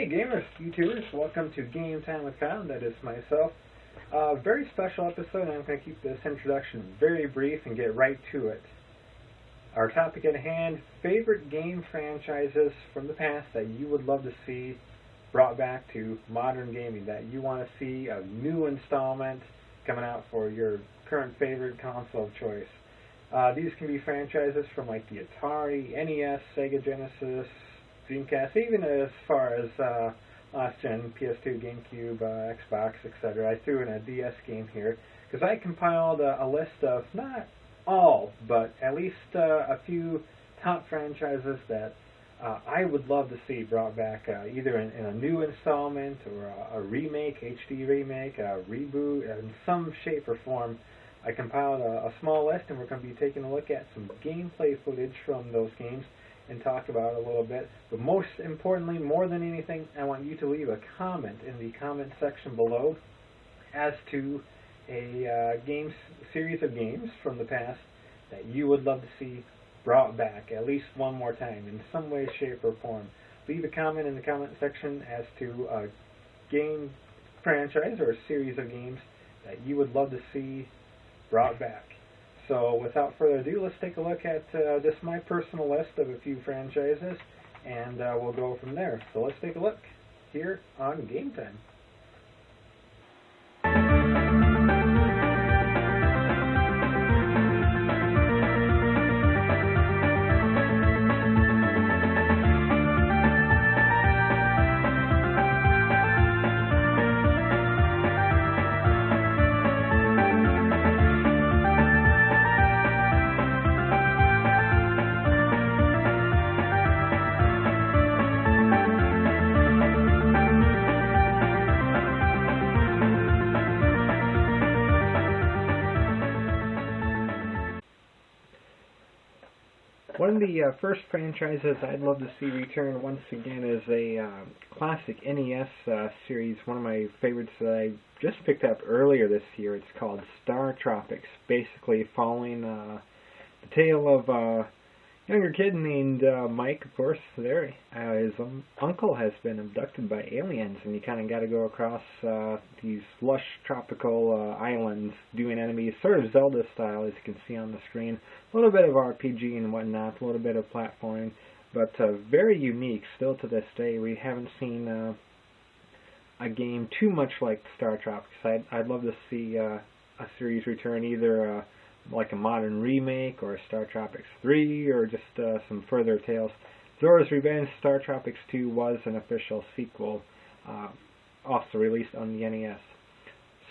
Hey gamers, YouTubers, welcome to Game Time with Kyle. That is myself. Very special episode. I'm going to keep this introduction very brief and get right to it. Our topic at hand, favorite game franchises from the past that you would love to see brought back to modern gaming, that you want to see a new installment coming out for your current favorite console of choice. These can be franchises from like the Atari, NES, Sega Genesis, Dreamcast, even as far as last gen, PS2, GameCube, Xbox, etc. I threw in a DS game here because I compiled a list of not all, but at least a few top franchises that I would love to see brought back either in a new installment or a remake, HD remake, a reboot, in some shape or form. I compiled a small list, and we're going to be taking a look at some gameplay footage from those games and talk about it a little bit. But most importantly, more than anything, I want you to leave a comment in the comment section below as to a series of games from the past that you would love to see brought back at least one more time in some way, shape, or form. Leave a comment in the comment section as to a game franchise or a series of games that you would love to see brought back. So without further ado, let's take a look at just my personal list of a few franchises, and we'll go from there. So let's take a look here on Game Time. One of the first franchises I'd love to see return once again is a classic NES series, one of my favorites that I just picked up earlier this year. It's called Star Tropics, basically following the tale of a younger kid named Mike, of course. There, his uncle has been abducted by aliens, and you kind of got to go across these lush tropical islands doing enemies, sort of Zelda style, as you can see on the screen. A little bit of RPG and whatnot, a little bit of platforming, but very unique still to this day. We haven't seen a game too much like Star Tropics. I'd love to see a series return, either like a modern remake or Star Tropics 3 or just some further tales. Zora's Revenge Star Tropics 2 was an official sequel, also released on the NES.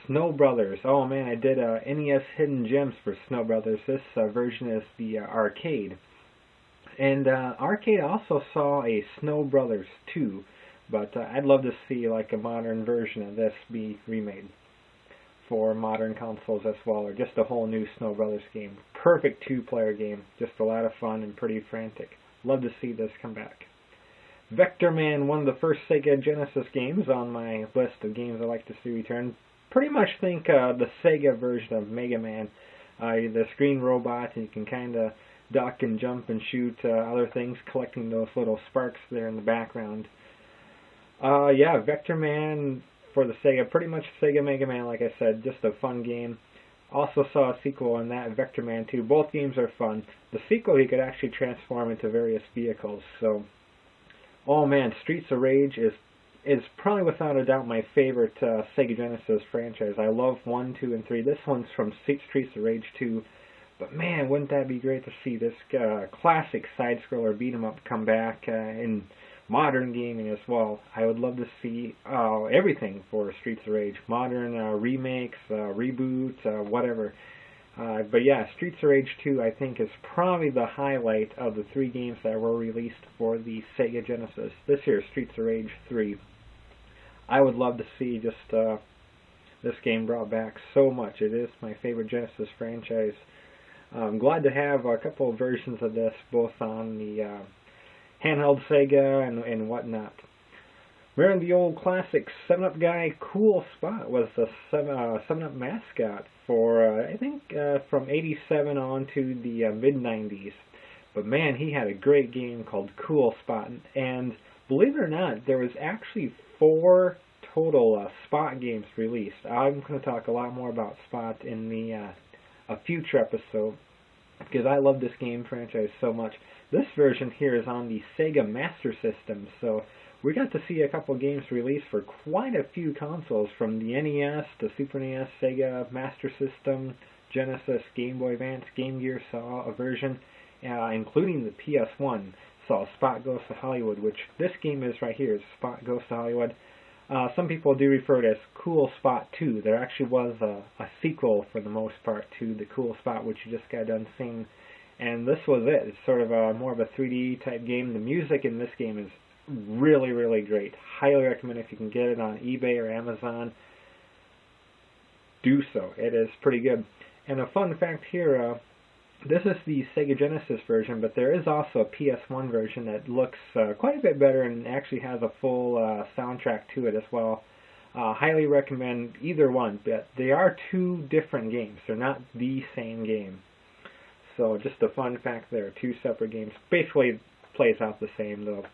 Snow Brothers. Oh man, I did NES Hidden Gems for Snow Brothers. This version is the arcade. And arcade also saw a Snow Brothers 2, but I'd love to see like a modern version of this be remade for modern consoles as well, or just a whole new Snow Brothers game. Perfect two-player game, just a lot of fun and pretty frantic. Love to see this come back. Vector Man, one of the first Sega Genesis games on my list of games I'd like to see return. Pretty much think the Sega version of Mega Man. The screen robot, and you can kind of duck and jump and shoot other things, collecting those little sparks there in the background. Yeah, Vector Man for the Sega, pretty much Sega Mega Man, like I said, just a fun game. Also saw a sequel on that, Vector Man 2. Both games are fun. The sequel, you could actually transform into various vehicles. So, oh man, Streets of Rage is probably without a doubt my favorite Sega Genesis franchise. I love 1, 2, and 3. This one's from Streets of Rage 2. But man, wouldn't that be great to see this classic side-scroller beat-em-up come back in modern gaming as well. I would love to see everything for Streets of Rage. Modern remakes, reboots, whatever. But yeah, Streets of Rage 2 I think is probably the highlight of the 3 games that were released for the Sega Genesis. This year, Streets of Rage 3. I would love to see just this game brought back so much. It is my favorite Genesis franchise. I'm glad to have a couple of versions of this, both on the handheld Sega and whatnot. Wearing the old classic 7-Up guy, Cool Spot was the 7-Up mascot for, I think, from 87 on to the mid-90s. But man, he had a great game called Cool Spot, and Believe it or not, there was actually 4 total Spot games released. I'm going to talk a lot more about Spot in a future episode, because I love this game franchise so much. This version here is on the Sega Master System, so we got to see a couple games released for quite a few consoles, from the NES to Super NES, Sega Master System, Genesis, Game Boy Advance, Game Gear saw a version, including the PS1 saw Spot Goes to Hollywood, which this game is right here, Spot Goes to Hollywood. Some people do refer to it as Cool Spot 2. There actually was a sequel, for the most part, to the Cool Spot, which you just got done seeing. And this was it. It's sort of more of a 3D type game. The music in this game is really, really great. Highly recommend if you can get it on eBay or Amazon. Do so. It is pretty good. And a fun fact here, this is the Sega Genesis version, but there is also a PS1 version that looks quite a bit better and actually has a full soundtrack to it as well. Highly recommend either one, but they are 2 different games. They're not the same game. So just a fun fact there, 2 separate games. Basically plays out the same though.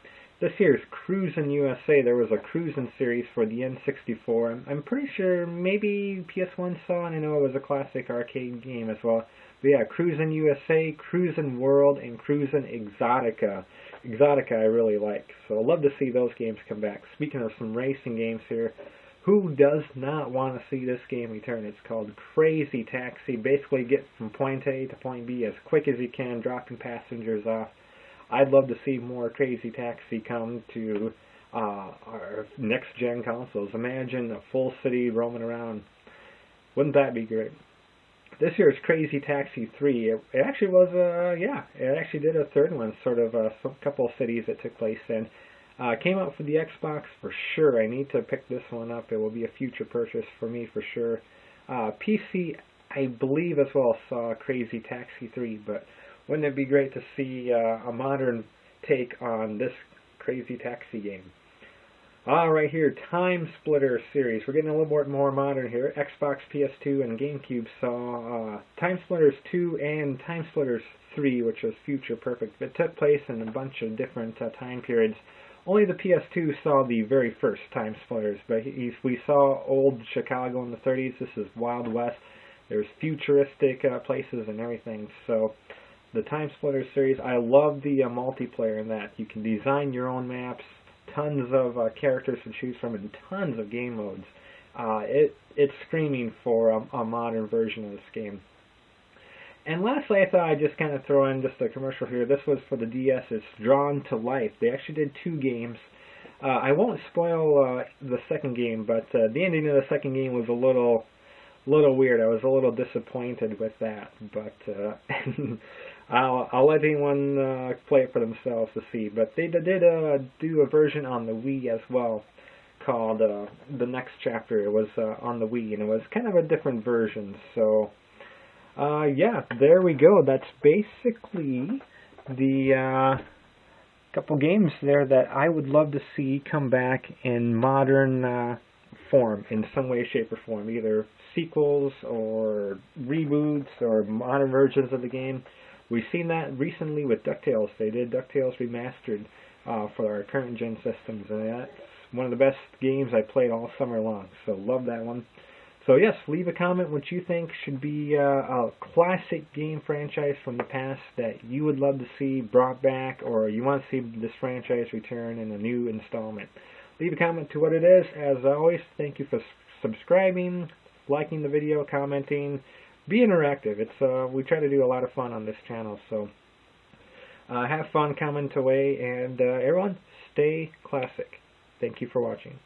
This here is Cruisin' USA. There was a Cruisin' series for the N64. I'm pretty sure maybe PS1 saw, and I know it was a classic arcade game as well. But yeah, Cruisin' USA, Cruisin' World, and Cruisin' Exotica. Exotica I really like, so I'd love to see those games come back. Speaking of some racing games here, who does not want to see this game return? It's called Crazy Taxi. Basically get from point A to point B as quick as you can, dropping passengers off. I'd love to see more Crazy Taxi come to our next-gen consoles. Imagine a full city roaming around. Wouldn't that be great? This year's Crazy Taxi 3, it actually was, it actually did a third one, sort of a couple of cities it took place in. Came out for the Xbox for sure. I need to pick this one up. It will be a future purchase for me for sure. PC, I believe as well, saw Crazy Taxi 3, but wouldn't it be great to see a modern take on this Crazy Taxi game? Right here, Time Splitter series. We're getting a little bit more modern here. Xbox, PS2, and GameCube saw Time Splitters 2 and Time Splitters 3, which was future perfect. It took place in a bunch of different time periods. Only the PS2 saw the very first Time Splitters, but we saw old Chicago in the 30s. This is Wild West. There's futuristic places and everything. So the Time Splitters series, I love the multiplayer in that. You can design your own maps, tons of characters to choose from, and tons of game modes. It's screaming for a modern version of this game. And lastly, I thought I'd just kind of throw in just a commercial here. This was for the DS. It's Drawn to Life. They actually did 2 games. I won't spoil the second game, but the ending of the second game was a little weird. I was a little disappointed with that, but I'll let anyone play it for themselves to see. But they did do a version on the Wii as well, called The Next Chapter. It was on the Wii, and it was kind of a different version. So yeah, there we go. That's basically the couple games there that I would love to see come back in modern form, in some way, shape, or form. Either sequels or reboots or modern versions of the game. We've seen that recently with DuckTales. They did DuckTales Remastered for our current gen systems, and that's one of the best games I played all summer long. So love that one. So yes, leave a comment what you think should be a classic game franchise from the past that you would love to see brought back, or you want to see this franchise return in a new installment. Leave a comment to what it is. As always, thank you for subscribing, liking the video, commenting. Be interactive. It's we try to do a lot of fun on this channel, so have fun, comment away, and everyone, stay classic. Thank you for watching.